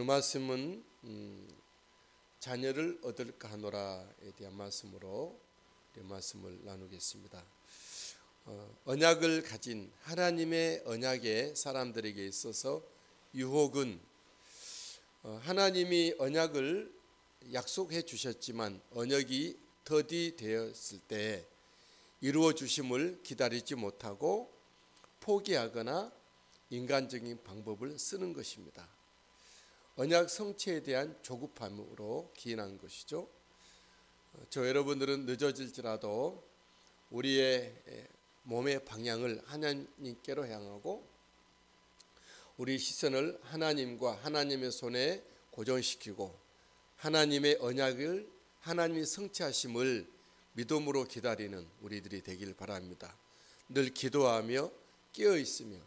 오늘 말씀은 자녀를 얻을까 하노라에 대한 말씀으로 말씀을 나누겠습니다. 언약을 가진 하나님의 언약의 사람들에게 있어서 유혹은 하나님이 언약을 약속해 주셨지만 언약이 더디되었을 때 이루어 주심을 기다리지 못하고 포기하거나 인간적인 방법을 쓰는 것입니다. 언약 성취에 대한 조급함으로 기인한 것이죠. 저 여러분들은 늦어질지라도 우리의 몸의 방향을 하나님께로 향하고 우리 시선을 하나님과 하나님의 손에 고정시키고 하나님의 언약을 하나님이 성취하심을 믿음으로 기다리는 우리들이 되길 바랍니다. 늘 기도하며 깨어 있으며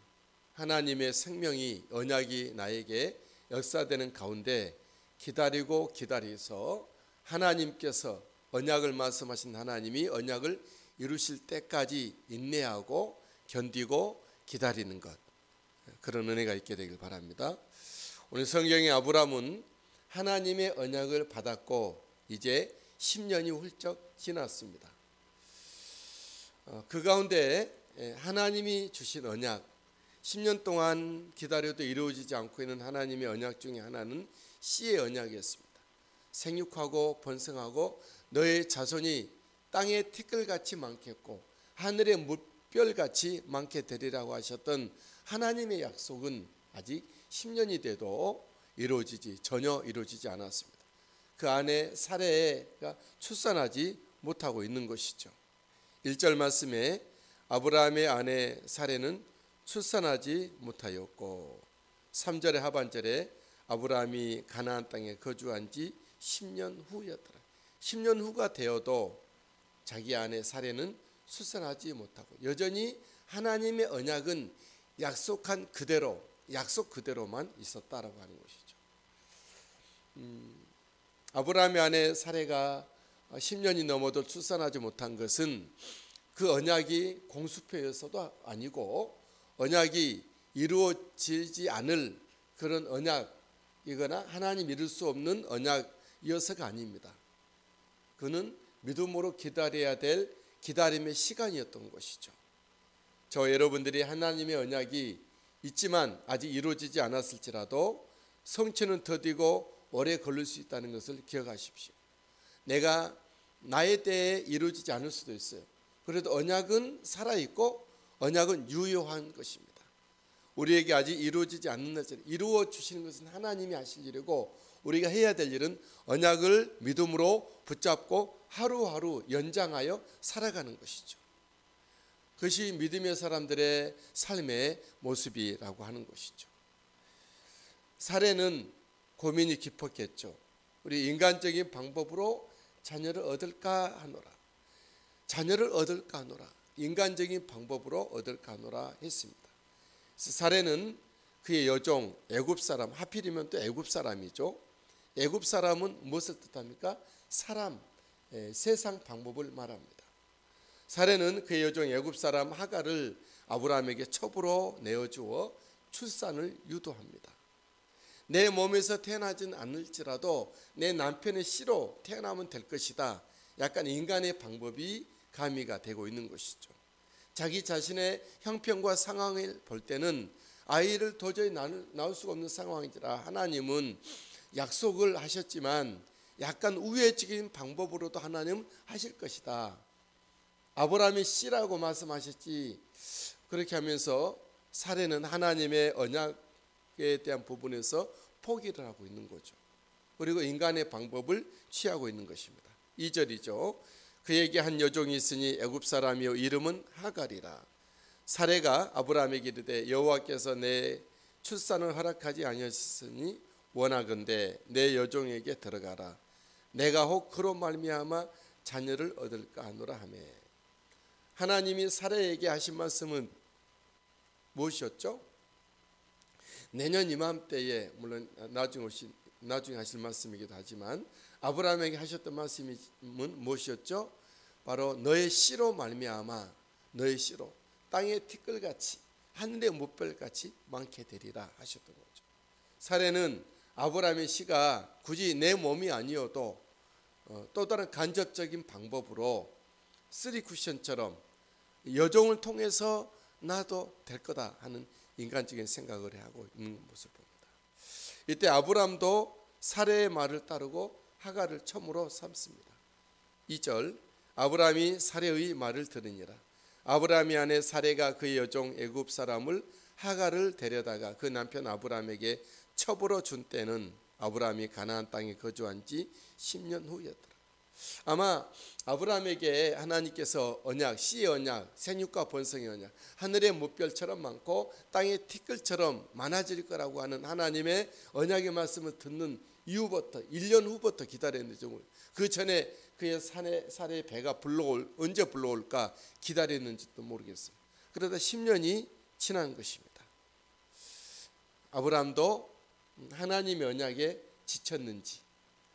하나님의 생명이 언약이 나에게 역사되는 가운데 기다리고 기다려서 하나님께서 언약을 말씀하신 하나님이 언약을 이루실 때까지 인내하고 견디고 기다리는 것, 그런 은혜가 있게 되길 바랍니다. 오늘 성경의 아브라함은 하나님의 언약을 받았고 이제 10년이 훌쩍 지났습니다. 그 가운데 하나님이 주신 언약, 10년 동안 기다려도 이루어지지 않고 있는 하나님의 언약 중에 하나는 씨의 언약이었습니다. 생육하고 번성하고 너의 자손이 땅의 티끌같이 많겠고 하늘의 물결같이 많게 되리라고 하셨던 하나님의 약속은 아직 10년이 돼도 전혀 이루어지지 않았습니다. 그 안에 사레가 출산하지 못하고 있는 것이죠. 1절 말씀에 아브라함의 아내 사레는 출산하지 못하였고 3절의 하반절에 아브라함이 가나안 땅에 거주한 지 10년 후였더라. 10년 후가 되어도 자기 아내 사레는 출산하지 못하고 여전히 하나님의 언약은 약속한 그대로, 약속 그대로만 있었다라고 하는 것이죠. 아브라함의 아내 사레가 10년이 넘어도 출산하지 못한 것은 그 언약이 공수표여서도 아니고 언약이 이루어지지 않을 그런 언약이거나 하나님 이룰 수 없는 언약이어서가 아닙니다. 그는 믿음으로 기다려야 될 기다림의 시간이었던 것이죠. 저 여러분들이 하나님의 언약이 있지만 아직 이루어지지 않았을지라도 성취는 더디고 오래 걸릴 수 있다는 것을 기억하십시오. 내가 나의 때에 이루어지지 않을 수도 있어요. 그래도 언약은 살아있고 언약은 유효한 것입니다. 우리에게 아직 이루어지지 않는 날짜를 이루어 주시는 것은 하나님이 하실 일이고 우리가 해야 될 일은 언약을 믿음으로 붙잡고 하루하루 연장하여 살아가는 것이죠. 그것이 믿음의 사람들의 삶의 모습이라고 하는 것이죠. 사레는 고민이 깊었겠죠. 우리 인간적인 방법으로 자녀를 얻을까 하노라. 자녀를 얻을까 하노라. 인간적인 방법으로 얻을까 하노라 했습니다. 사레는 그의 여종 애굽 사람, 하필이면 또 애굽 사람이죠. 애굽 사람은 무엇을 뜻합니까? 사람, 세상 방법을 말합니다. 사레는 그의 여종 애굽 사람 하갈을 아브라함에게 첩으로 내어주어 출산을 유도합니다. 내 몸에서 태어나진 않을지라도 내 남편의 씨로 태어나면 될 것이다. 약간 인간의 방법이 가미가 되고 있는 것이죠. 자기 자신의 형편과 상황을 볼 때는 아이를 도저히 낳을 수가 없는 상황이라 하나님은 약속을 하셨지만 약간 우회적인 방법으로도 하나님은 하실 것이다. 아브라함의 씨라고 말씀하셨지. 그렇게 하면서 사레는 하나님의 언약에 대한 부분에서 포기를 하고 있는 거죠. 그리고 인간의 방법을 취하고 있는 것입니다. 2절이죠. 그에게 한 여종이 있으니 애굽 사람이요 이름은 하갈이라. 사레가 아브라함에게 이르되 여호와께서 내 출산을 허락하지 아니하셨으니 원하건대 내 여종에게 들어가라. 내가 혹 그로 말미암아 자녀를 얻을까 하노라 하매. 하나님이 사레에게 하신 말씀은 무엇이었죠? 내년 이맘때에, 물론 나중에 하실 말씀이기도 하지만 아브라함에게 하셨던 말씀은 무엇이었죠? 바로 너의 씨로 말미암아 너의 씨로 땅의 티끌같이 하늘의 못별같이 많게 되리라 하셨던 거죠. 사레는 아브라함의 시가 굳이 내 몸이 아니어도 또 다른 간접적인 방법으로 쓰리 쿠션처럼 여종을 통해서 나도 될 거다 하는 인간적인 생각을 하고 있는 모습을 봅니다. 이때 아브라함도 사레의 말을 따르고 하갈을 처음으로 삼습니다. 2절 아브라함이 사레의 말을 들으니라. 아브라함이 아내 사레가 그의 여종 애굽 사람을 하갈을 데려다가 그 남편 아브라함에게 첩으로 준 때는 아브라함이 가나안 땅에 거주한 지 10년 후였더라. 아마 아브라함에게 하나님께서 언약, 씨의 언약, 생육과 번성의 언약, 하늘의 무별처럼 많고 땅의 티끌처럼 많아질 거라고 하는 하나님의 언약의 말씀을 듣는 이후부터 1년 후부터 기다렸는지, 그 전에 그의 사례의 배가 언제 불러올까 기다렸는지도 모르겠어요. 그러다 10년이 지난 것입니다. 아브라함도 하나님의 언약에 지쳤는지,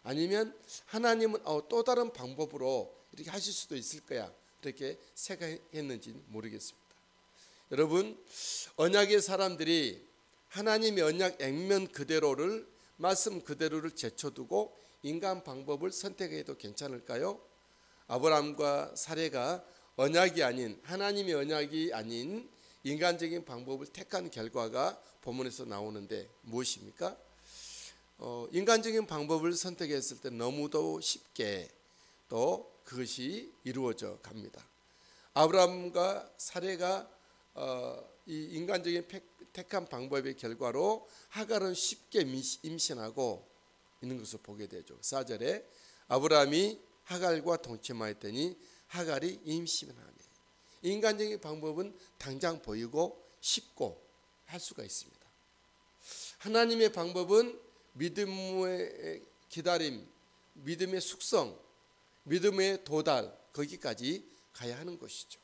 아니면 하나님은 또 다른 방법으로 이렇게 하실 수도 있을 거야 이렇게 생각했는지 모르겠습니다. 여러분, 언약의 사람들이 하나님의 언약 액면 그대로를, 말씀 그대로를 제쳐두고 인간 방법을 선택해도 괜찮을까요? 아브라함과 사레가 언약이 아닌, 하나님의 언약이 아닌 인간적인 방법을 택한 결과가 본문에서 나오는데 무엇입니까? 인간적인 방법을 선택했을 때 너무도 쉽게 또 그것이 이루어져 갑니다. 아브라함과 사레가 이 인간적인 택한 방법의 결과로 하갈은 쉽게 임신하고 있는 것을 보게 되죠. 4절에 아브라함이 하갈과 동침하였더니 하갈이 임신하네. 인간적인 방법은 당장 보이고 쉽고 할 수가 있습니다. 하나님의 방법은 믿음의 기다림, 믿음의 숙성, 믿음의 도달, 거기까지 가야 하는 것이죠.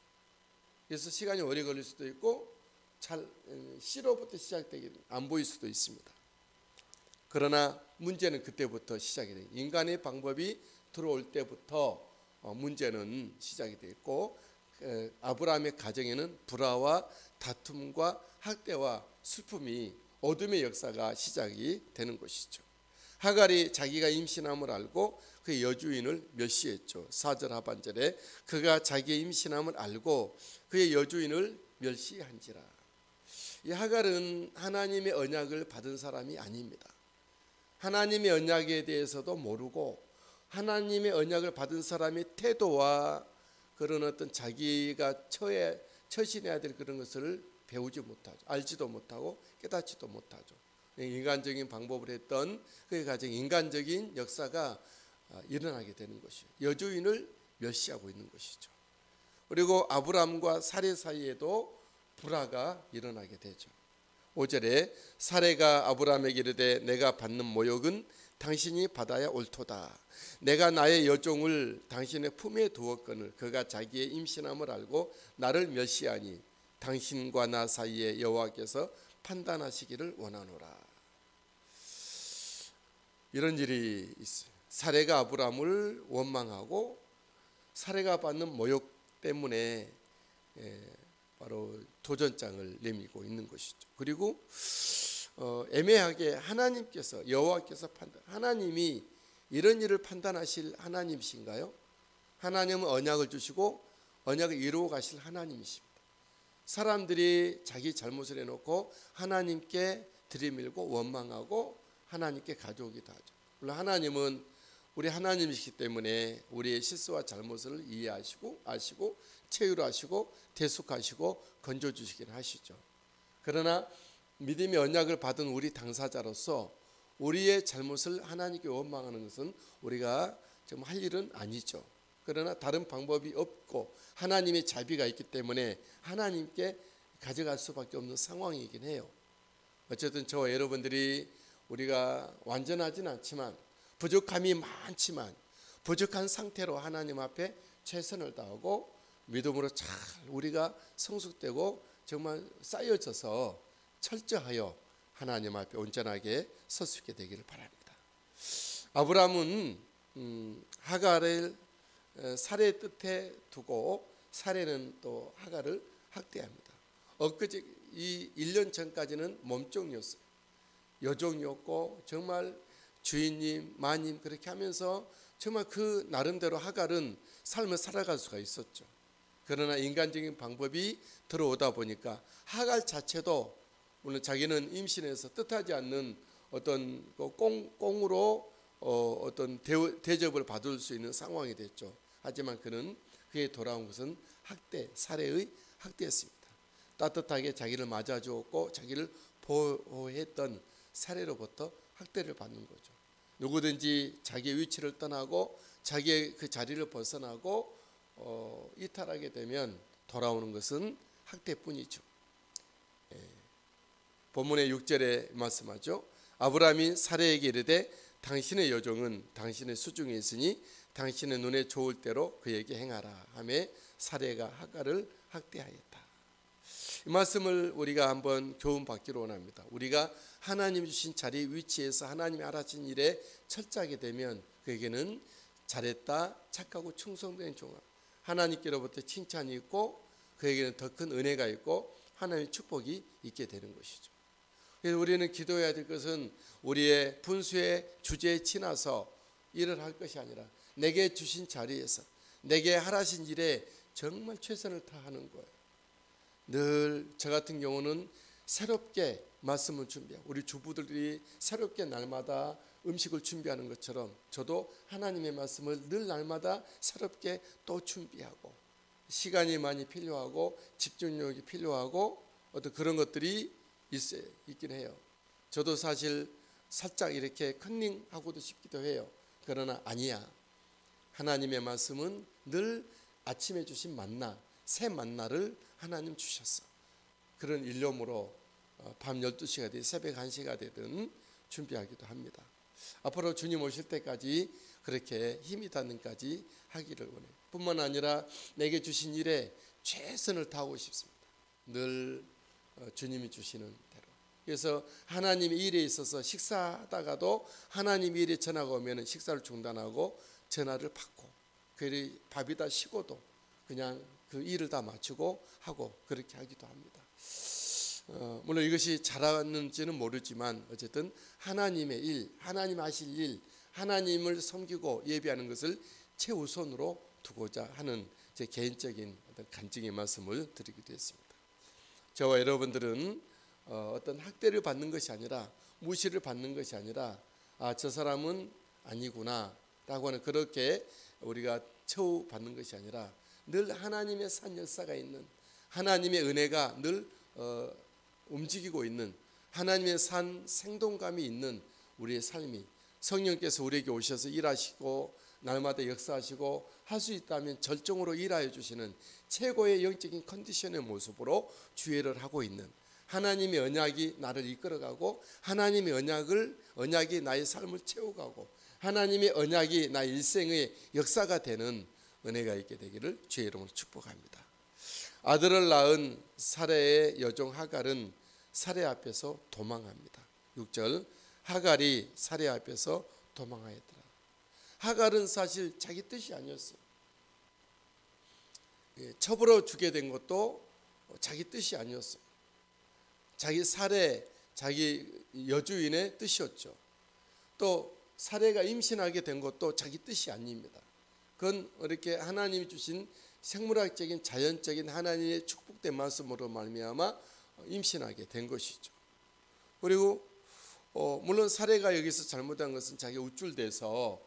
그래서 시간이 오래 걸릴 수도 있고 C로부터 시작되기 안 보일 수도 있습니다. 그러나 문제는 그때부터 시작이 돼요. 인간의 방법이 들어올 때부터 문제는 시작이 됐고, 아브라함의 가정에는 불화와 다툼과 학대와 슬픔이, 어둠의 역사가 시작이 되는 것이죠. 하갈이 자기가 임신함을 알고 그의 여주인을 멸시했죠. 4절 하반절에 그가 자기의 임신함을 알고 그의 여주인을 멸시한지라. 이 하갈은 하나님의 언약을 받은 사람이 아닙니다. 하나님의 언약에 대해서도 모르고 하나님의 언약을 받은 사람의 태도와 그런 어떤 자기가 처신해야 될 그런 것을 배우지 못하죠. 알지도 못하고 깨닫지도 못하죠. 인간적인 방법을 했던 그의 가정, 인간적인 역사가 일어나게 되는 것이에요. 여주인을 멸시하고 있는 것이죠. 그리고 아브라함과 사레 사이에도 불화가 일어나게 되죠. 5절에 사레가 아브라함에게 이르되 내가 받는 모욕은 당신이 받아야 옳도다. 내가 나의 여종을 당신의 품에 두었거늘 그가 자기의 임신함을 알고 나를 멸시하니 당신과 나 사이에 여호와께서 판단하시기를 원하노라. 이런 일이 있어요. 사레가 아브라함을 원망하고 사레가 받는 모욕 때문에 바로 도전장을 내밀고 있는 것이죠. 그리고 애매하게 하나님께서, 여호와께서 하나님이 이런 일을 판단하실 하나님이신가요? 하나님은 언약을 주시고 언약을 이루어 가실 하나님이십니다. 사람들이 자기 잘못을 해놓고 하나님께 들이밀고 원망하고 하나님께 가져오기도 하죠. 물론 하나님은 우리 하나님이시기 때문에 우리의 실수와 잘못을 이해하시고 아시고 체휼하시고 대속하시고 건져주시긴 하시죠. 그러나 믿음의 언약을 받은 우리 당사자로서 우리의 잘못을 하나님께 원망하는 것은 우리가 좀 할 일은 아니죠. 그러나 다른 방법이 없고 하나님의 자비가 있기 때문에 하나님께 가져갈 수밖에 없는 상황이긴 해요. 어쨌든 저와 여러분들이 우리가 완전하진 않지만 부족함이 많지만 부족한 상태로 하나님 앞에 최선을 다하고 믿음으로 잘 우리가 성숙되고 정말 쌓여져서 철저하여 하나님 앞에 온전하게 설 수 있게 되기를 바랍니다. 아브라함은 하갈을 사레의 뜻에 두고 사레는 또 하갈을 학대합니다. 이 1년 전까지는 몸종이었어요. 여종이었고 정말 주인님, 마님 그렇게 하면서 정말 그 나름대로 하갈은 삶을 살아갈 수가 있었죠. 그러나 인간적인 방법이 들어오다 보니까 하갈 자체도 물론 자기는 임신해서 뜻하지 않는 어떤 꽁으로 어떤 대접을 받을 수 있는 상황이 됐죠. 하지만 그는 그에 돌아온 것은 학대, 살해의 학대였습니다. 따뜻하게 자기를 맞아주었고 자기를 보호했던 살해로부터 학대를 받는 거죠. 누구든지 자기의 위치를 떠나고 자기의 그 자리를 벗어나고 이탈하게 되면 돌아오는 것은 학대뿐이죠. 본문의 6절에 말씀하죠. 아브라함이 사레에게 이르되 당신의 여종은 당신의 수중에 있으니 당신의 눈에 좋을 대로 그에게 행하라 하며 사레가 하갈을 학대하였다. 이 말씀을 우리가 한번 교훈받기로 원합니다. 우리가 하나님 주신 자리 위치에서 하나님이 알아신 일에 철저하게 되면 그에게는 잘했다, 착하고 충성된 종아, 하나님께로부터 칭찬이 있고 그에게는 더 큰 은혜가 있고 하나님의 축복이 있게 되는 것이죠. 그래서 우리는 기도해야 될 것은 우리의 분수의 주제에 지나서 일을 할 것이 아니라 내게 주신 자리에서 내게 하라신 일에 정말 최선을 다하는 거예요. 늘 저 같은 경우는 새롭게 말씀을 준비하고 우리 주부들이 새롭게 날마다 음식을 준비하는 것처럼 저도 하나님의 말씀을 늘 날마다 새롭게 또 준비하고 시간이 많이 필요하고 집중력이 필요하고 어떤 그런 것들이 있긴 해요. 저도 사실 살짝 이렇게 컨닝하고도 싶기도 해요. 그러나 아니야. 하나님의 말씀은 늘 아침에 주신 만나, 새 만나를 하나님 주셨어. 그런 일념으로 밤 12시가 되든 새벽 1시가 되든 준비하기도 합니다. 앞으로 주님 오실 때까지 그렇게 힘이 닿는까지 하기를 원해요. 뿐만 아니라 내게 주신 일에 최선을 다하고 싶습니다. 늘 주님이 주시는 대로. 그래서 하나님의 일에 있어서 식사하다가도 하나님 일에 전화가 오면 식사를 중단하고 전화를 받고 그 밥이 다 식어도 그냥 그 일을 다 마치고 하고 그렇게 하기도 합니다. 물론 이것이 잘하는지는 모르지만 어쨌든 하나님의 일, 하나님 하실 일, 하나님을 섬기고 예배하는 것을 최우선으로 두고자 하는 제 개인적인 어떤 간증의 말씀을 드리기도 했습니다. 저와 여러분들은 어떤 학대를 받는 것이 아니라 무시를 받는 것이 아니라 저 사람은 아니구나 라고 하는 그렇게 우리가 처우받는 것이 아니라 늘 하나님의 산 역사가 있는 하나님의 은혜가 늘 움직이고 있는 하나님의 산 생동감이 있는 우리의 삶이 성령께서 우리에게 오셔서 일하시고 날마다 역사하시고 할 수 있다면 절정으로 일하여 주시는 최고의 영적인 컨디션의 모습으로 주의를 하고 있는 하나님의 언약이 나를 이끌어가고 하나님의 언약이 나의 삶을 채워가고 하나님의 언약이 나의 일생의 역사가 되는 은혜가 있게 되기를 주의 이름으로 축복합니다. 아들을 낳은 사레의 여종 하갈은 사레 앞에서 도망합니다. 6절 하갈이 사레 앞에서 도망하였더라. 하갈은 사실 자기 뜻이 아니었어요. 첩으로 주게 된 것도 자기 뜻이 아니었어요. 자기 사레, 자기 여주인의 뜻이었죠. 또 사레가 임신하게 된 것도 자기 뜻이 아닙니다. 그건 이렇게 하나님이 주신 생물학적인 자연적인 하나님의 축복된 말씀으로 말미암아 임신하게 된 것이죠. 그리고 물론 사레가 여기서 잘못한 것은 자기가 우쭐대서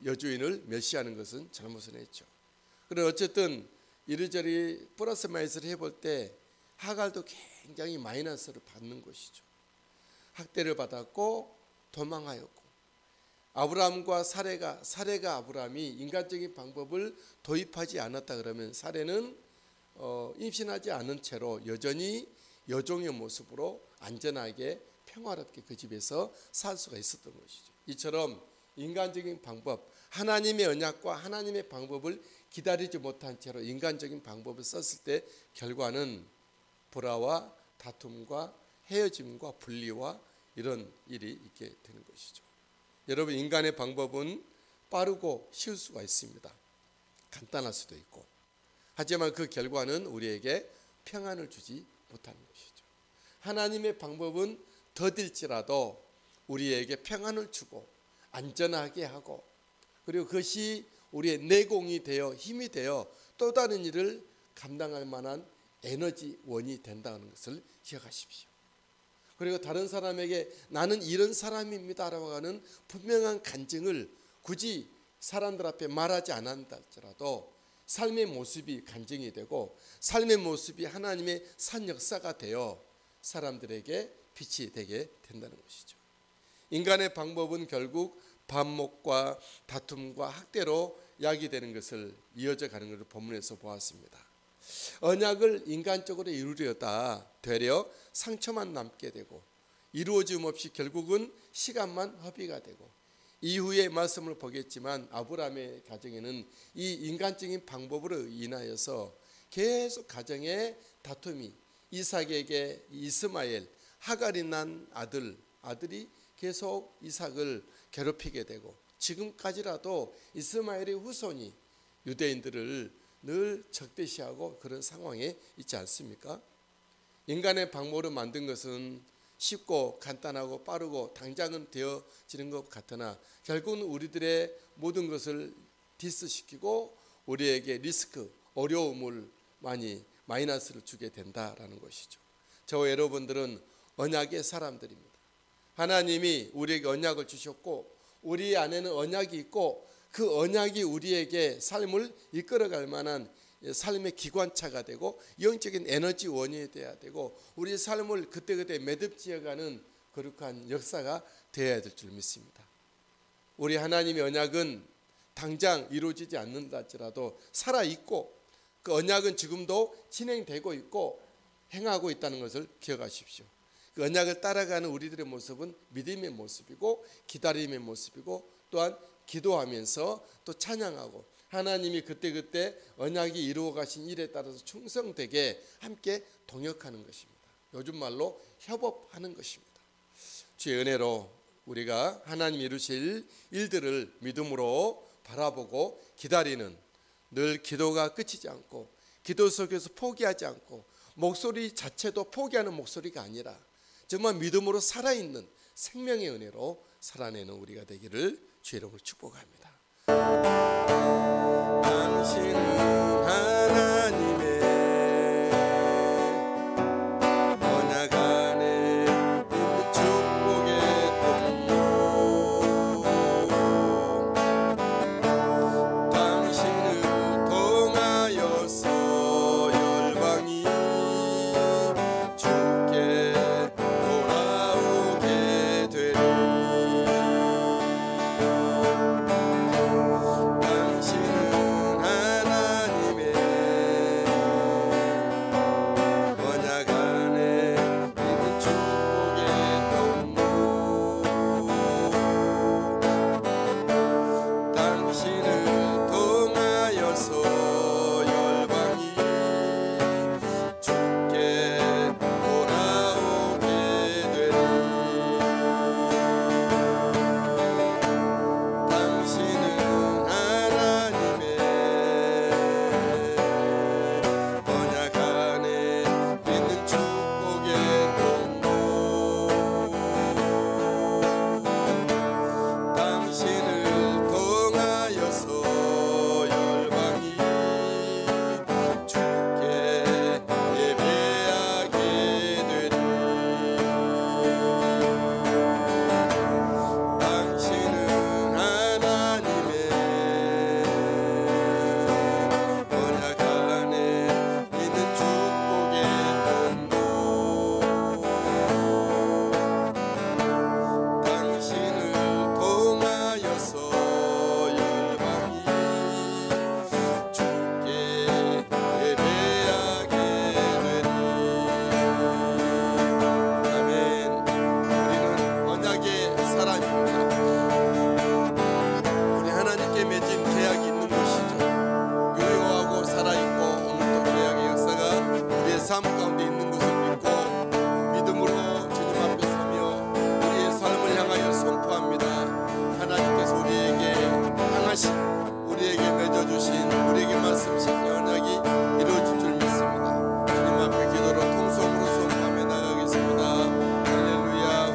여주인을 멸시하는 것은 잘못을 했죠. 그런데 어쨌든 이리저리 플러스 마이너스를 해볼 때 하갈도 굉장히 마이너스를 받는 것이죠. 학대를 받았고 도망하였고 아브라함과 사레가 아브라함이 인간적인 방법을 도입하지 않았다 그러면 사레는 임신하지 않은 채로 여전히 여종의 모습으로 안전하게 평화롭게 그 집에서 살 수가 있었던 것이죠. 이처럼 인간적인 방법, 하나님의 언약과 하나님의 방법을 기다리지 못한 채로 인간적인 방법을 썼을 때 결과는 불화와 다툼과 헤어짐과 분리와 이런 일이 있게 되는 것이죠. 여러분, 인간의 방법은 빠르고 쉬울 수가 있습니다. 간단할 수도 있고. 하지만 그 결과는 우리에게 평안을 주지 못하는 것이죠. 하나님의 방법은 더딜지라도 우리에게 평안을 주고 안전하게 하고, 그리고 그것이 우리의 내공이 되어 힘이 되어 또 다른 일을 감당할 만한 에너지원이 된다는 것을 기억하십시오. 그리고 다른 사람에게 나는 이런 사람입니다 라고 하는 분명한 간증을 굳이 사람들 앞에 말하지 않았다 할지라도 삶의 모습이 간증이 되고 삶의 모습이 하나님의 산 역사가 되어 사람들에게 빛이 되게 된다는 것이죠. 인간의 방법은 결국 반목과 다툼과 학대로 야기되는 것을 이어져 가는 것을 본문에서 보았습니다. 언약을 인간적으로 이루려다 되려 상처만 남게 되고 이루어짐 없이 결국은 시간만 허비가 되고, 이후의 말씀을 보겠지만 아브라함의 가정에는 이 인간적인 방법으로 인하여서 계속 가정의 다툼이, 이삭에게 이스마엘, 하갈이 난 아들이 계속 이삭을 괴롭히게 되고, 지금까지라도 이스마엘의 후손이 유대인들을 늘 적대시하고 그런 상황에 있지 않습니까? 인간의 방법으로 만든 것은 쉽고 간단하고 빠르고 당장은 되어지는 것 같으나 결국은 우리들의 모든 것을 디스시키고 우리에게 리스크, 어려움을 많이 마이너스를 주게 된다라는 것이죠. 저와 여러분들은 언약의 사람들입니다. 하나님이 우리에게 언약을 주셨고 우리 안에는 언약이 있고 그 언약이 우리에게 삶을 이끌어갈 만한 삶의 기관차가 되고 영적인 에너지원이 되어야 되고 우리의 삶을 그때그때 매듭지어가는 거룩한 역사가 되어야 될 줄 믿습니다. 우리 하나님의 언약은 당장 이루어지지 않는다 할지라도 살아있고 그 언약은 지금도 진행되고 있고 행하고 있다는 것을 기억하십시오. 그 언약을 따라가는 우리들의 모습은 믿음의 모습이고 기다림의 모습이고 또한 기도하면서 또 찬양하고 하나님이 그때그때 언약이 이루어 가신 일에 따라서 충성되게 함께 동역하는 것입니다. 요즘 말로 협업하는 것입니다. 주의 은혜로 우리가 하나님 이루실 일들을 믿음으로 바라보고 기다리는, 늘 기도가 끝이지 않고 기도 속에서 포기하지 않고 목소리 자체도 포기하는 목소리가 아니라 정말 믿음으로 살아있는 생명의 은혜로 살아내는 우리가 되기를 주의 이름으로 축복합니다. 당신은 하나님의 언약 안에 있는 축복의 통로, 당신을 통하여서 열방이 주께 돌아오게 되리. 삶 가운데 있는 것을 믿고 믿음으로 주님 앞에 서며 우리의 삶을 향하여 선포합니다. 하나님께서 우리에게 향하신, 우리에게 맺어주신, 우리에게 말씀하신 언약이 이루어질 줄 믿습니다. 주님 앞에 기도로 통성으로 선포하며 나가겠습니다. 할렐루야.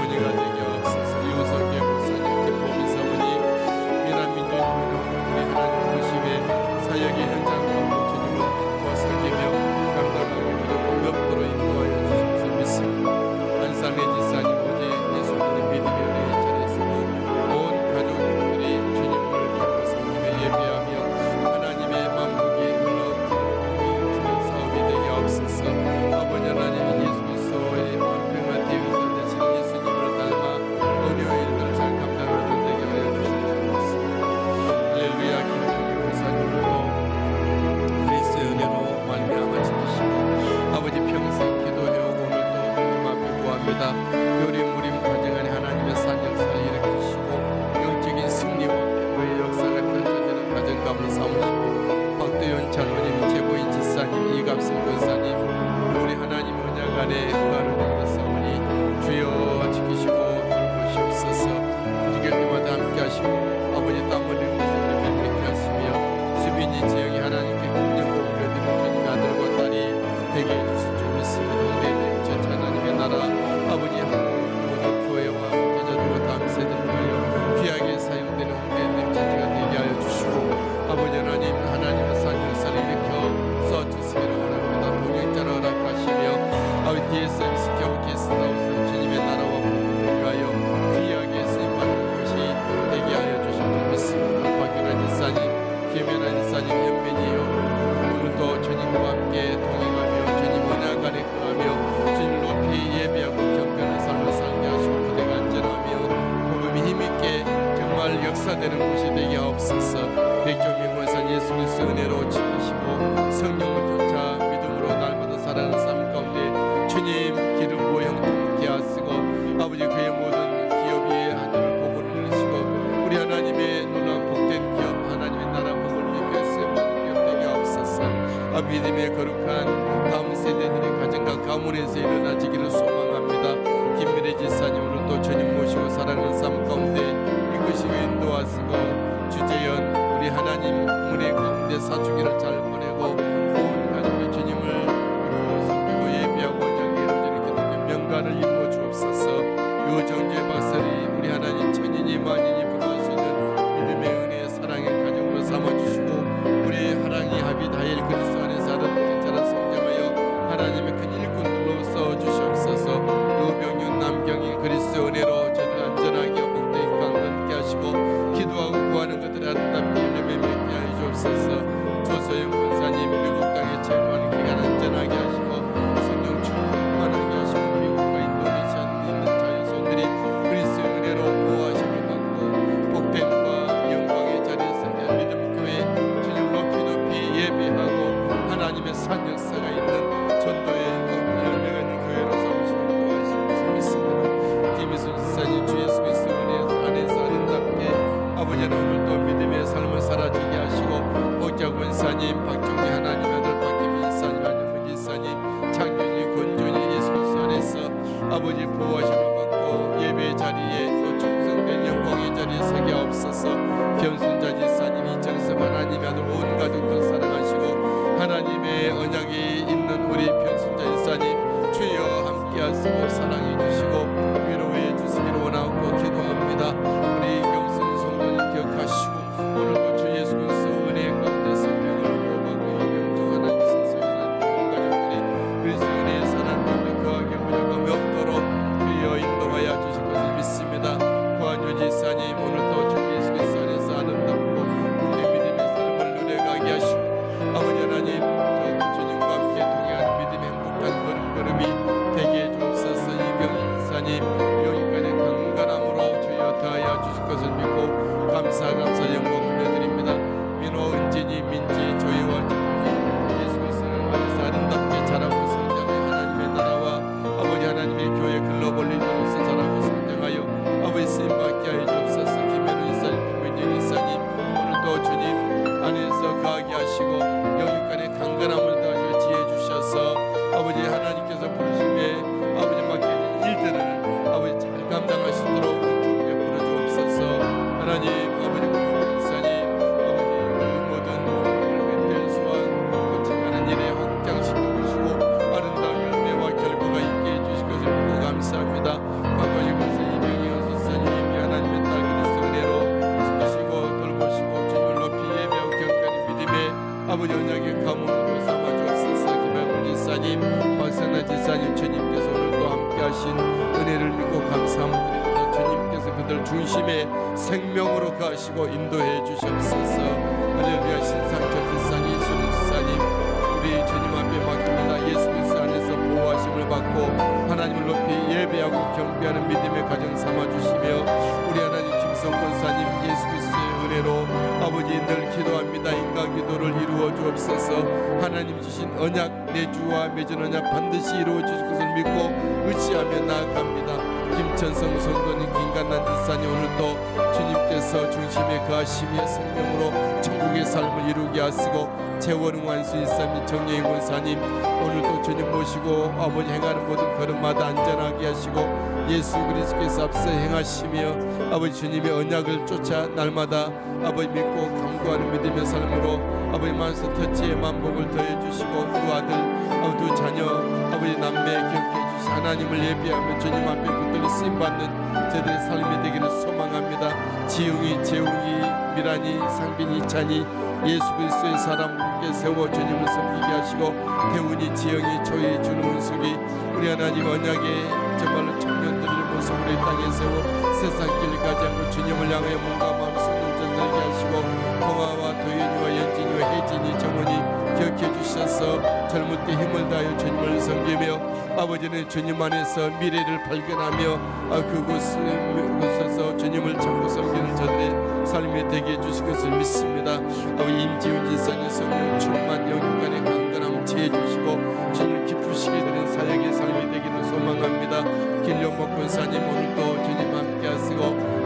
어머니가 되게 하옵소서. 이호석계 목사님, 김보민 사모님, 미남민주 우리 하나님 부르심의 사역의 현장 가운데 주님을 기뻐 섬기며 감당하기 부족함이 없도록 인도하여 주셔서 믿습니다. 안상래 지사님 어제 예수 믿는 믿음의 은혜에 전했으니 온 가족들이 주님을 기뻐 섬기며 예배하며 하나님의 만국이 흘러지는 주는 사업이 되게 하옵소서. 아버지 하나님 예수 그리스도의 완벽한 대의사 되시는 예수님을 닮아 어려운 일들을 잘 감당하는 되게 하여 주시옵소서. 할렐루야. 김정희 목사님도 그리스도의 은혜로 말미암아 지키시고 아버지 평생 기도해오고 오늘도 주님 앞에 구합니다. 요리무림 가정 안에 하나님의 산 역사를 일으키시고 영적인 승리와 평화의 역사가 펼쳐지는 가정 가문 삼으시고 박도현 장로님, 제보인 지사님, 이갑승 권사님 우리 하나님 은약 안에 거하는 사모니 주여 지키시고 돌보시옵소서. 움직일 때마다 함께 하시고 아버지 땀 흘린 곳을 맹맹케 하시며 수빈이 지역이 하나님께 큰 영광을 드리는 주님 아들과 딸이 되게 해주실 줄 믿습니다. 우리의 전 하나님의 나라 아버지 모든 교회와 가족들과 다음 세대를 위하여 귀하게 사용되는 홍대님 전체가 되게 하여 주시고 아버지 하나님 하나님의 산 역사를 일으켜 써주시기를 원합니다. 동역자를 허락하시며 아버지 DSMC 겨우 게스트하우스 주님의 나라와 복음을 위하여 귀하게 쓰임받는 것이 되게 하여 주실 줄 믿습니다. 박윤아 지사님, 김연아 지사님, 현빈이요 오늘도 주님과 함께 동행하며 주님 은혜 안에 거하며 주님 높이 예배하고 경배하는 삶을 살게 하시고 그대가 안전하며 복음이 힘있게 정말 역사되는 곳이 되게 하옵소서. 백종민 원산 예수 그리스도 은혜로 지키시고 성령을 쫓아 믿음으로 날마다 살아가는 삶 가운데 주님 기름 부어 형통케 하시고 아버지 그의 모든 기업 위에 하늘을 복을 이루시고 우리 하나님의 놀라운 복된 기업 하나님의 나라 복을 이루게 하시고 모든 기업 되게 하옵소서. 믿음의 거룩한 다음 세대들의 가정과 가문에서 일어나지기를 소망합니다. 김미래 지사님 오늘도 주님 모시고 살아가는 삶 가운데 이끄시고 인도하시고 주재현 우리 하나님 은혜 가운데 사주기를 잘 보내고 온 가족이 주님을 믿고 섬기고 예배하고 언약에 이루어지는 기독교 명가를 이루어 주옵소서. 요정재 박사리 우리 하나님 천인이 만인이 부러울 수 있는 믿음의 은혜 사랑의 가정으로 삼아주시고 우리 하랑이 하비 다일 그리스도 안에서 하는 괜찮은 성장하여 하나님의 큰 일꾼들로 써주시옵소서. 유병윤 남경이 그리스도 은혜로 저들 안전하게 홍대 강건케 하시고 기도하고 구하는 것들을 아름답게 열매 맺게 하여 주옵소서. 조소영 권사님 미국 땅에 체류하는 기간 안전하게 하시고 성령 충만하게 하시고 미국과 인도네시아 있는 자유손들이 그리스도의 은혜로 보호하심을 받고 복됨과 영광의 자리에 서게 믿음교회 주님 높이 예배하고 하나님의 산 역사가 있는 전도의 열매가 있는 교회로 삼으시는 도와주시옵소서 믿습니다. 김희순 지사님 주 예수 그리스도 은혜 안에서 아름답게 아버지 오늘도 믿음의 삶을 살아지게 하시고 목자 권사님, 박종희 하나님 아들 박기민 지사님, 안영문 지사님, 창준이, 권준이 예수 그리스도 안에서 아버지 보호하심을 받고 예배의 자리에 또 충성된 영광의 자리에 서게 하옵소서. 변순자 지사님, 이정섭 하나님 아들 온 가족들 사랑하시고 하나님의 언약이 있는 우리 변순자 지사님 주여 함께 하시고 사랑해 주시고 위로해 주시기를 원하고 기도합니다. 우리 경순 성도님 기억하시고 오늘도 주 예수 그리스도 은혜 가운데 생명을 보호하고 영종하는 신성한 모든 가족들이 그리스도 은혜의 사랑 가운데 거하게 무역함이 없도록 주여 인도하여 주실 것을 믿습니다. 구한주 지사님 오늘도 주 예수 그리스도 안에서 아름답고 우리 믿음의 삶을 누려가게 하시고 아버지 하나님 주님과 함께 동행하는 믿음의 행복한 걸음걸음이 되게 해주옵소서. 이병희 지사님 영육간의 강건함으로 주여 더하여 주실 것을 믿고 감사 영광 올려드립니다. 민호, 은진이, 민지, 조이와 정희 예수 그리스도를 안에서 아름답게 자라고 성장하여 하나님의 나라와 아버지 하나님의 교회 글로벌 리더로서 자라고 성장하여 아버지 쓰임받게 하여 주옵소서. 김현우 지사님, 김민진 지사님 오늘도 주님 안에서 거하게 하시고 영육간의 강건함을 더하여 지혜 주셔서 아버지 하나님께서 부르심에 아버지 맡겨진 일들을 아버지 잘 감당하시도록 베풀어 주옵소서. 하나님 아버지 목사님 아버지 그 모든 된 수완 고침하는 일에 확장시켜 주시고 아름다운 열매와 결과가 있게 해주실 것을 믿고 감사합니다. 박관희 목사 자녀들 중심의 생명으로 가시고 인도해 주시옵소서. 할렐루야. 신상철 지사님, 이순희 지사님, 우리 주님 앞에 맡깁니다. 예수 그리스도 안에서 보호하심을 받고 하나님을 높이 예배하고 경배하는 믿음의 가정 삼아주시며, 우리 하나님 김성 권사님 예수 그리스도의 은혜로 아버지 늘 기도합니다. 인간 기도를 이루어 주옵소서. 하나님 주신 언약, 내 주와 맺은 언약 반드시 이루어 주실 것을 믿고 의지하며 나아갑니다. 김천성 성도님, 김간난 지사님, 오늘도 주님께서 중심에 거하시며 생명으로 천국의 삶을 이루게 하시고, 재원 완수 일사님, 정예인 권사님, 오늘도 주님 모시고 아버지 행하는 모든 걸음마다 안전하게 하시고, 예수 그리스도께서 앞서 행하시며 아버지 주님의 언약을 쫓아 날마다 아버지 믿고 강구하는 믿음의 삶으로 아버지 만수 터치의 만복을 더해 주시고, 두 아들, 두 자녀, 아버지 남매 기억해 주시 하나님을 예비하며 주님 앞에 붙들려 쓰임 받는 저들의 삶이 되기를 소망합니다. 지웅이, 재웅이, 미란이, 상빈이, 이찬이, 예수 그리스도의 사람들께 세워 주님을 섬기게 하시고, 태훈이, 지영이, 조이, 준우, 은숙이, 우리 하나님 언약의 정말로 청년들의 모습으로 이 땅에 세워 세상 길을 가지 않고 주님을 향하여 몸과 마음 쏟는 전달게 하시고, 동아와 도윤이와 연진이와 혜진이, 정원이 기억해 주셔서 젊을 때 힘을 다하여 주님을 섬기며 아버지는 주님 안에서 미래를 발견하며 그곳에서 주님을 찾고 섬기는 저들의 삶이 되게 해주실 것을 믿습니다. 아버지 임지훈 지사님 성령 충만 영육간의 강건함 지혜 주시고 주님을 기쁘시게 되는 사역의 삶이 되기를 소망합니다. 길련목 권사님, 오늘도 주님 함께 하시고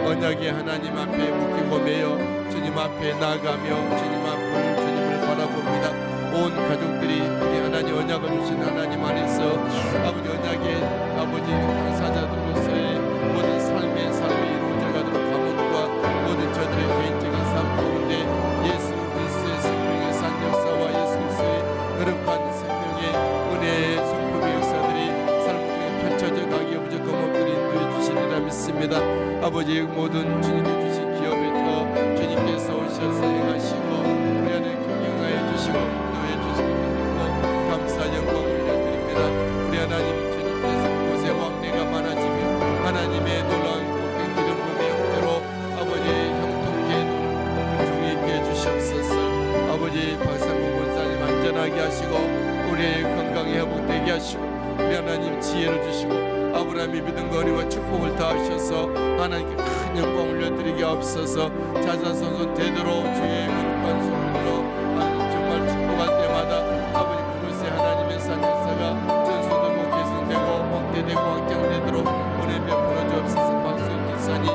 언약의 하나님 앞에 묶이고 매여 주님 앞에 나아가며 주님 앞을 주님을 바라봅니다. 온 가족들이 우리 하나님 언약을 주신 하나님 안에서 아버지 언약의 아버지 당사자들로서의 모든 삶이 이루어져 가도록 가문과 모든 저들의 개인적인 삶 가운데 예수 그리스도의 생명의 산 역사와 예수 그리스도의 거룩한 생명의 은혜의 성품의 역사들이 삶 중에 펼쳐져 가기에 무조건 고맙들이 인도해 주시리라 믿습니다. 아버지의 모든 주님의 주신 기업에 주님께서 오셔서 행하시고 우리 안에 경영하여 주시고 영광 올려드립니다. 우리 하나님 주님께서 그곳에 왕래가 많아지며 하나님의 놀라운 복된 기름 부음의 형태로 아버지의 형통케 도는 종이 있게 해주시옵소서. 아버지 박상국 권사님 안전하게 하시고 우리의 건강이 회복되게 하시고 우리 하나님 지혜를 주시고 아브라함이 믿은 거리와 축복을 다하셔서 하나님께 큰 영광 올려드리게 하옵소서. 자자손손 대대로 주의 거룩한 손을 들어 정말 축복할 때마다 아버지 하나님의 산 역사가 전수되고 계승되고 확대되고 확장되도록 은혜 베풀어 주옵소서. 박수영 기사님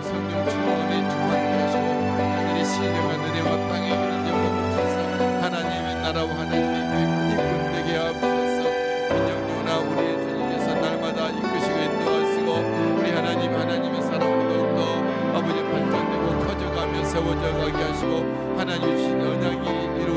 성령 충만에 충만케 하시고 하늘의 신령한 은혜와 땅에 이르는 영광을 주사 하나님의 나라와 하나님의 교회 큰 되게 하옵소서. 민정요나 우리의 주님께서 날마다 이끄시고 인도하시고 우리 하나님의 사랑도 더욱더 아버지 발전되고 커져가며 세워져 가게 하시고 하나님 주신 언약이 이루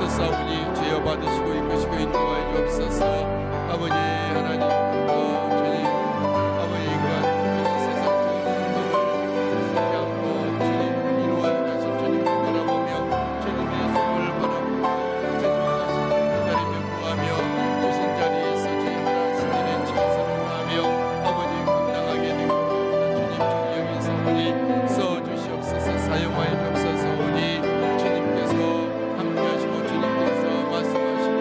주옵소서사오니 주여 받으시고 이끄시고 인도하여 주옵소서. 아버지 하나님 주님 아버지 인간 세상 주님 않고 주님 이루어 가신 주님을 바라보며 주님의 손을 바라보며 주님의 기다리며 구하며 주신 자리에서 주의 하나님 일에 최선을 다하며 아버지 감당하게 되고 주님 주역의 사모니 써주시옵소서. 사용하여 주옵소서. 오니 주님께서 함께하시고 주님께서 말씀하시고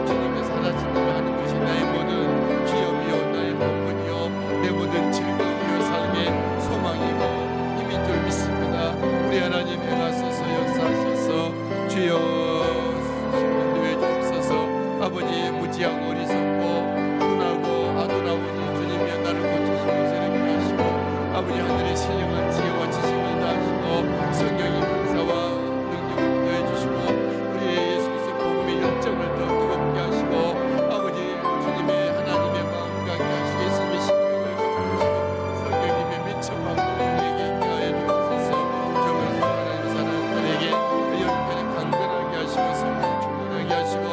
주님께서 하라신 대로 하는 것이 나의 모든 기업이요 나의 본분이요 내 모든 즐거움이요 삶의 소망이고 힘인 줄 믿습니다. 우리 하나님 행하소서. 역사하셔서 주여 인도해 주옵소서. 아버지 무지하고 어리석고 둔하고 아둔하오니 주님이여 나를 고치시고 새롭게 하시고 아버지 하늘의 신령한 지혜와 지식을 다하시고 성령의 은사와 능력을 더해주시고 우리의 예수 그리스도의 복음의 열정을 더 뜨겁게 하시고 아버지 주님의 하나님의 마음 가게 하시고 예수님의 심령을 가게 하시고 성령님의 민첩한 우리에게 있게 하여 주옵소서. 저번에 하나님 사랑하는 들에게 여기까지 강건하게 하시고 성령 충만하게 하시고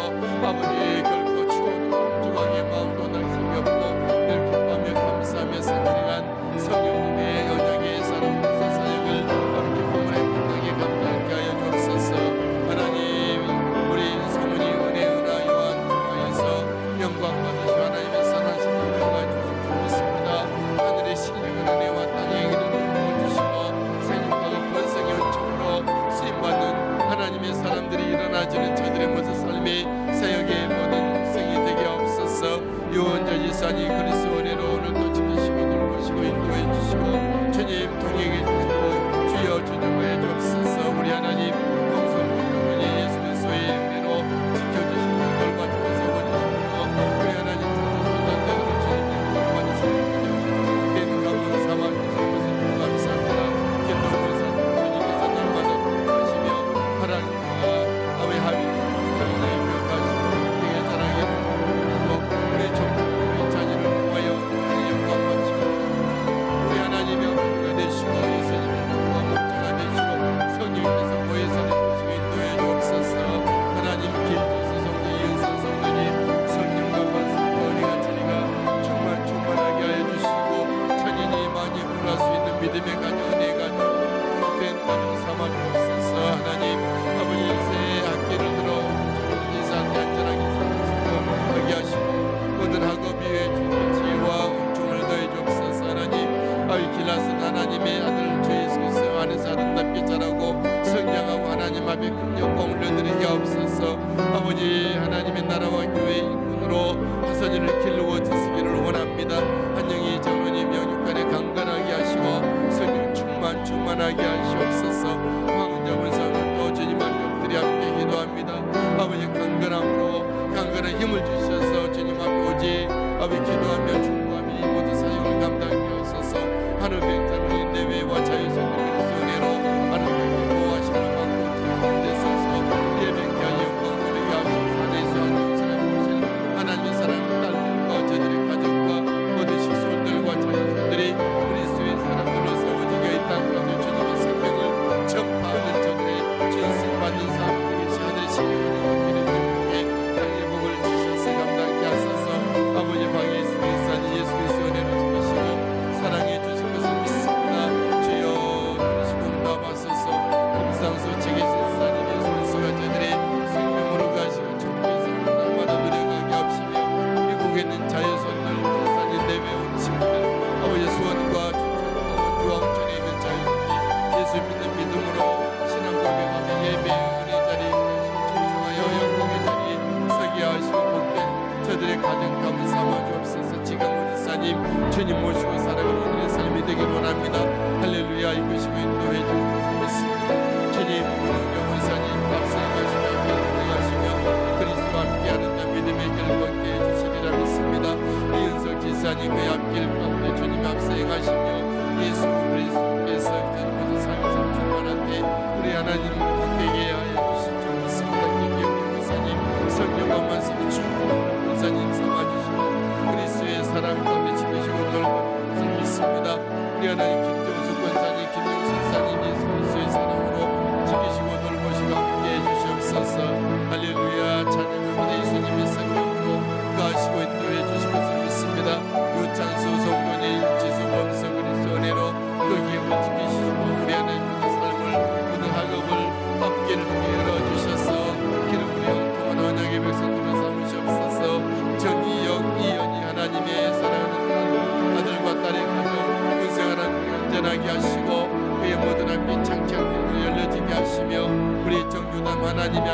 아버지 결코 추워도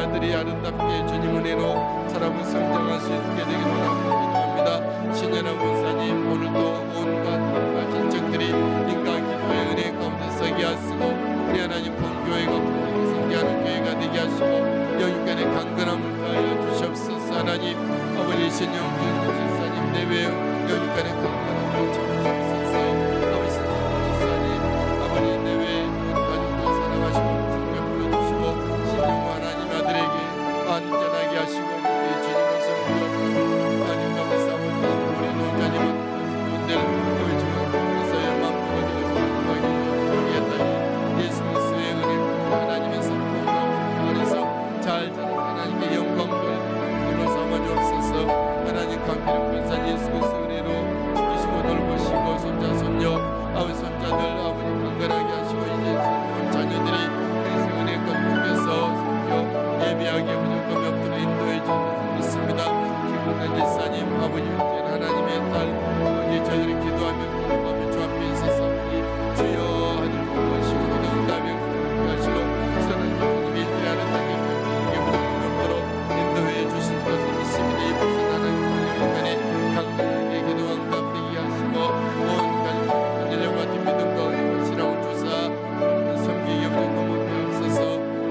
아들이 아름답게 주님 은혜로 자라고 성장할 수 있게 되기를 기도합니다. 신현아 권사님, 오늘도 온갖 친척들이 인간 기도의 은혜 가운데 서게 하시고 우리 하나님 본교회가 성장하는 교회가 되게 하시고 여기까지 강건함을 더하여 주시옵소서. 하나님 아버지 신영준 집사님 내외 여기까지 강건함을 주시옵소서. 아버지 신영준 집사님 아버지 내외 가족도 사랑하시고 주님 불러주시고 신영 하나님 아들에게 안전하게 하시고 우리 주님의 성부가 가진 가운데 싸우고 우리 노자님은 분들 우리 중앙에서 열만 부어지고 건강하게 하겠다. 예수 그리스도의 은혜 하나님의 성품으로 안에서 잘 자라서 하나님께 영광을 눌러 삼아 주옵소서. 하나님 강필 권사님 예수 그리스도 은혜로 지키시고 돌보시고 손자 손녀 아버지 손자들 아버지 건강하게 하시고 이제 새로운 자녀들이 그리스도 은혜 가운데서 예비하게 무조건 옆으로 인도해 주옵소서. 믿습니다. 기분한 집사님 아버지 하나님의 딸 아버지 저희들이 기도하며 기도하며 주 앞에 있어서 주여 하늘 보시고 기도 응답에 하시고 선한 주님이 일하는 땅에 무조건 옆으로 인도해 주실 것을 믿습니다. 이 복선 하나님 강건하게 기도 응답되게 하시고 온 가족 은혜와 같은 믿음과 은혜와 신앙을 주사 섬기게 무조건 먹게 하소서.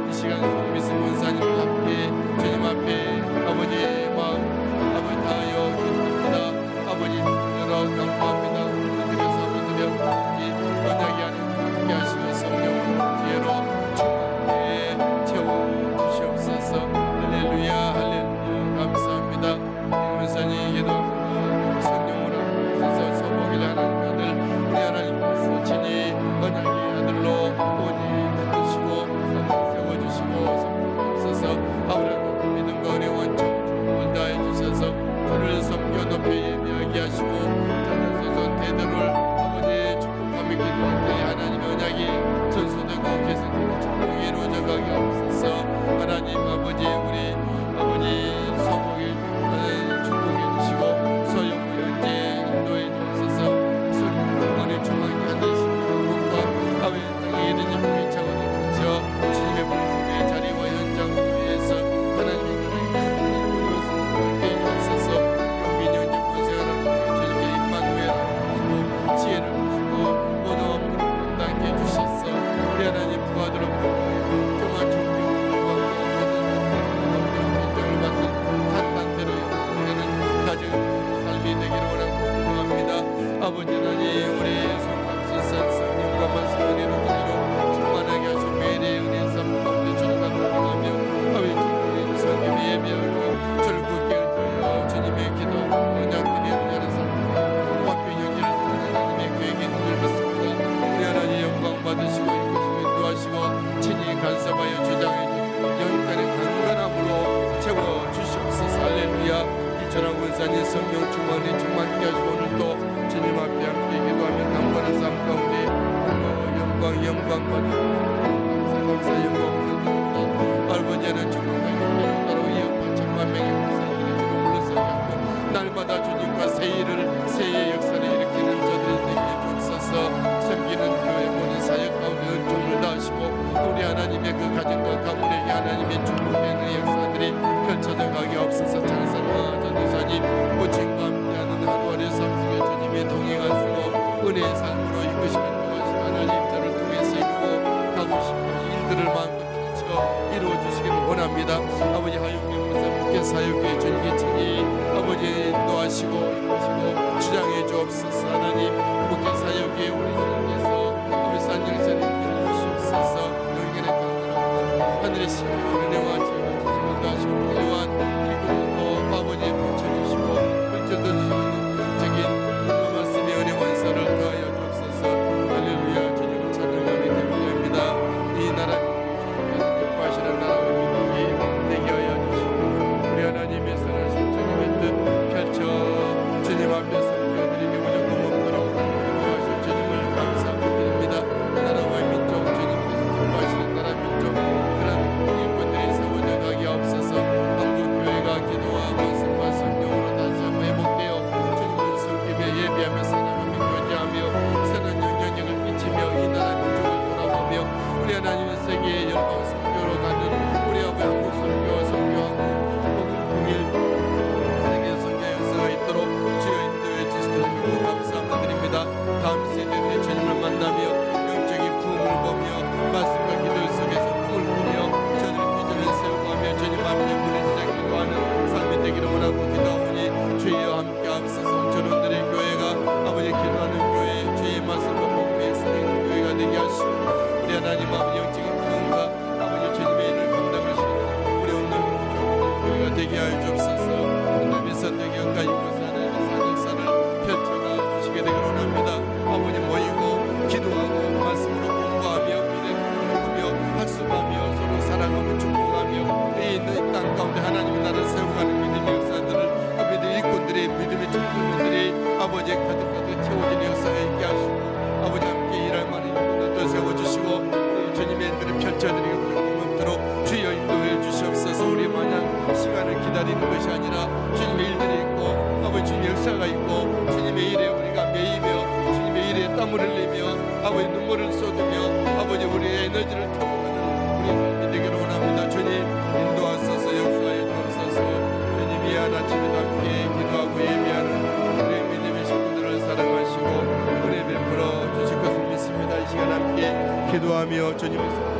이 시간 믿음 원사님과 함께 주님 앞에 아버지의 마음 아버지 다하여 기도합니다. 아버지 여러 강구합니다. 드려서 드려 언약이 함께 하시고 성령 지혜로 충만하게 채워 주시옵소서. 할렐루야 할렐루야 감사합니다. 원사님 기도합니다. 성령으로 하셔서 소복일 하나님 아들 우리 하나님께서 친히 언약의 아들로 오직 붙드시고 세워주시고 없어서 아브라함 믿음과 은혜 완전 주님을 다해 주셔서 주를 섬겨 높여 예비하게 하시고 자손 대대를 아버지의 축복하며 기도할 때 하나님의 언약이 전수되고 계속되고 축복이 이루어져가게 하옵소서. 하나님 아버지 우리 아버지 소복이 축복해 주시고 소영 현재 인도해 주옵소서. 은혜 충만하게 하시는 것과 아버지 땅에 있는 일꾼이 차고도 주님의 불성의 자리와 현장 위에서 하나님의 은혜를 주옵소서. 용빈 현재 권세하는 주님의 임마누엘 하시고 지혜를 주시고 모든 업무를 감당케 해주셨어. 우리 하나님 부하들을 정말 존경과 모든 인정을 받는 탄탄대로 되는 가정 삶이 되기를 원합니다. 아버지 하나님 우리 성삼신산 성령과 말씀 은혜로 주기로 충만하게 하시고 매일의 은혜 삶 가운데 주님과 동행하며 아버지 주님의 성김에 예비하고 주를 굳게 의지하여 주님의 기도 언약들이 이루어지는 삶 화평 형제를 통한 하나님의 계획이 있는 줄 믿습니다. 우리 하나님 영광 받으시고 이끄시고 인도하시고 친히 간섭하여 주장해 주시고 여기까지 강건함으로 채워 주시옵소서. 할렐루야. 이천한 권사님 성령 충만히 충만케 하시고 오늘도 주님 앞에 함께 기도하며 강건한 삶 가운데 영광 받으시고 감사 영광 아버지는 주님과 주님을 따로 이어 8천만 명의 권사님들이 주를 불러서게 하고 날마다 주님과 새해의 역사를 일으키는 저들이 되게 해주옵소서. 섬기는 교회 모든 사역 가운데 은총을 다하시고 우리 하나님의 그 가정과 가문에게 하나님의 축복되는 역사들이 펼쳐져 가게 없어서 찬송과 전도사님 모친과 함께하는 하루하루 삶 속에 주님의 동행하시고 은혜의 삶으로 이끄시는 것이 하나님 저를 통해서 이루어 가고 싶은 일들을 마음껏 펼쳐 이루어주시기를 원합니다. 아버지 하용님 목사님께 사역에 주님께 친히 아버지 인도하시고 이끄시고 주장해 주옵소서. 하나님 목회 사역에 우리 주님께서 아버지 산영사를 이끌어주시옵소서. 영원의 강건함 하늘의 신의 은혜와 지혜와 지식을 다하시고 필요한 이끌어도 아버지에 붙여주시고 펼쳐도 주시고 영적인 말씀의 은혜 원사를 더하여 주옵소서. 할렐루야. 주님을 찬양하며 기도합니다. 이 나라 기뻐하시는 나라와 민족이 되게 하여 주시고 우리 하나님의 선하신 주님의 뜻 펼쳐 주님 앞에서 드리게 무조건 없도록 기뻐하실 주님을 감사드립니다. 나라와 민족 주님께서 기뻐하시는 나라 민족 그런 일꾼들이 세워 되게 하여 주옵소서. 하나님의 선택의 역과 이곳에 하나님의 역사를 펼쳐가 주시게 되기를 원합니다. 아버지 모이고 기도하고 말씀으로 공부하며 미래를 보며 학습하며 서로 사랑하며 축복하며 이 있는 땅 가운데 하나님의 나라를 세워가는 믿음의 역사들을 아버지 일꾼들이 믿음의 청소년들이 아버지 가득가득 채워지는 역사가 있게 하시고 아버지 함께 일할 만한 일꾼들도 세워주시고 주님의 일들을 펼쳐드리고 없도록 주여 인도해 주시옵소서. 우리 마냥 시간을 기다리는 것이 아니라 주님의 일들이 있고 아버지 주님의 역사가 있고 주님의 일에 우리가 매이며 주님의 일에 땀을 흘리며 아버지 눈물을 쏟으며 아버지 우리의 에너지를 태워가는 우리 삶이 되기를 원합니다. 주님 인도하소서. 역사해 주옵소서. 주님이 하나 아침에도 함께 기도하고 예배하는 우리 믿음의 식구들을 사랑하시고 은혜 베풀어 주실 것을 믿습니다. 이 시간 함께 기도하며 주님의